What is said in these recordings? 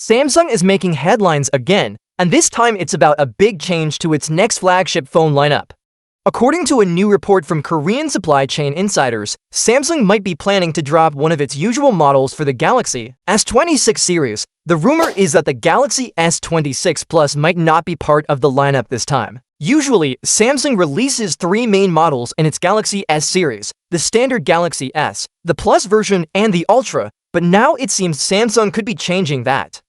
Samsung is making headlines again, and this time it's about a big change to its next flagship phone lineup. According to a new report from Korean supply chain insiders, Samsung might be planning to drop one of its usual models for the Galaxy S26 series. The rumor is that the Galaxy S26 Plus might not be part of the lineup this time. Usually, Samsung releases three main models in its Galaxy S series: the standard Galaxy S, the Plus version, and the Ultra, but now it seems Samsung could be changing that.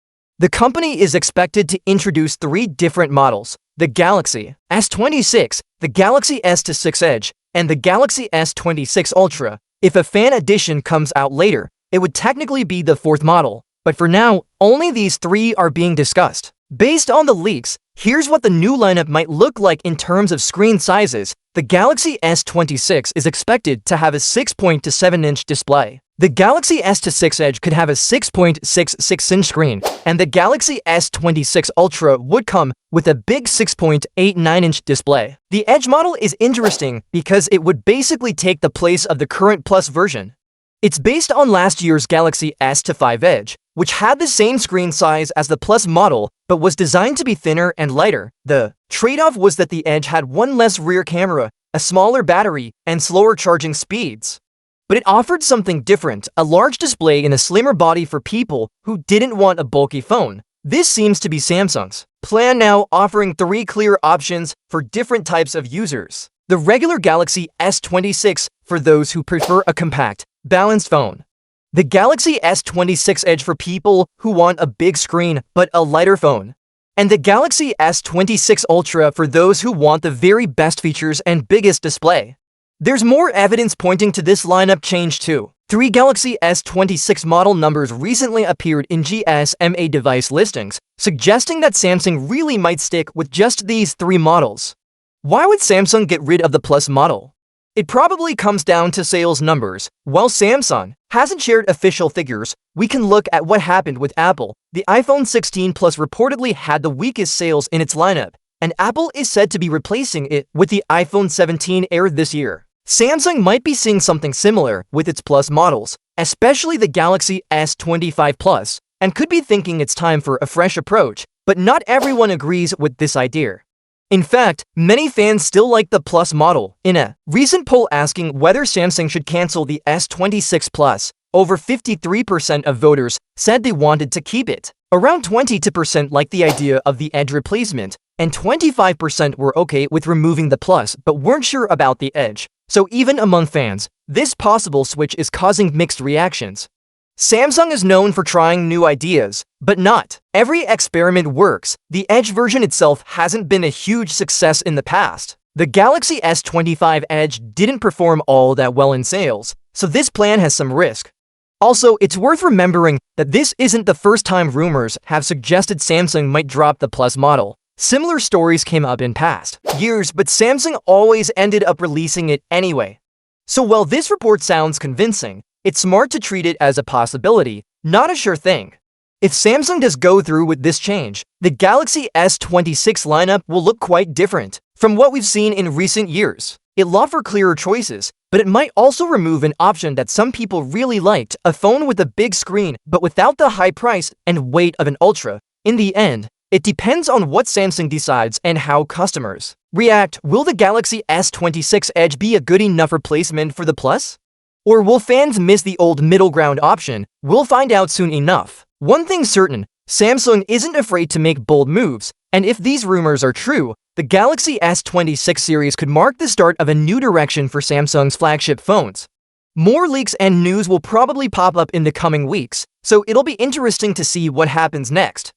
The company is expected to introduce three different models: the Galaxy S26, the Galaxy S26 Edge, and the Galaxy S26 Ultra. If a fan edition comes out later, it would technically be the fourth model, but for now, only these three are being discussed. Based on the leaks, here's what the new lineup might look like in terms of screen sizes. The Galaxy S26 is expected to have a 6.7-inch display. The Galaxy S26 Edge could have a 6.66-inch screen, and the Galaxy S26 Ultra would come with a big 6.89-inch display. The Edge model is interesting because it would basically take the place of the current Plus version. It's based on last year's Galaxy S25 Edge, which had the same screen size as the Plus model but was designed to be thinner and lighter. The trade-off was that the Edge had one less rear camera, a smaller battery, and slower charging speeds. But it offered something different: a large display and a slimmer body for people who didn't want a bulky phone. This seems to be Samsung's plan now, offering three clear options for different types of users. The regular Galaxy S26 for those who prefer a compact, balanced phone. The Galaxy S26 Edge for people who want a big screen but a lighter phone. And the Galaxy S26 Ultra for those who want the very best features and biggest display. There's more evidence pointing to this lineup change too. Three Galaxy S26 model numbers recently appeared in GSMA device listings, suggesting that Samsung really might stick with just these three models. Why would Samsung get rid of the Plus model? It probably comes down to sales numbers. While Samsung hasn't shared official figures, we can look at what happened with Apple. The iPhone 16 Plus reportedly had the weakest sales in its lineup, and Apple is said to be replacing it with the iPhone 17 Air this year. Samsung might be seeing something similar with its Plus models, especially the Galaxy S25 Plus, and could be thinking it's time for a fresh approach, but not everyone agrees with this idea. In fact, many fans still like the Plus model. In a recent poll asking whether Samsung should cancel the S26 Plus, over 53% of voters said they wanted to keep it. Around 22% liked the idea of the Edge replacement, and 25% were okay with removing the Plus but weren't sure about the Edge. So even among fans, this possible switch is causing mixed reactions. Samsung is known for trying new ideas, but not every experiment works. The Edge version itself hasn't been a huge success in the past. The Galaxy S25 Edge didn't perform all that well in sales, so this plan has some risk. Also, it's worth remembering that this isn't the first time rumors have suggested Samsung might drop the Plus model. Similar stories came up in past years, but Samsung always ended up releasing it anyway. So while this report sounds convincing, it's smart to treat it as a possibility, not a sure thing. If Samsung does go through with this change, the Galaxy S26 lineup will look quite different from what we've seen in recent years. It'll offer clearer choices, but it might also remove an option that some people really liked: a phone with a big screen but without the high price and weight of an Ultra. In the end, it depends on what Samsung decides and how customers react. Will the Galaxy S26 Edge be a good enough replacement for the Plus? Or will fans miss the old middle ground option? We'll find out soon enough. One thing's certain, Samsung isn't afraid to make bold moves, and if these rumors are true, the Galaxy S26 series could mark the start of a new direction for Samsung's flagship phones. More leaks and news will probably pop up in the coming weeks, so it'll be interesting to see what happens next.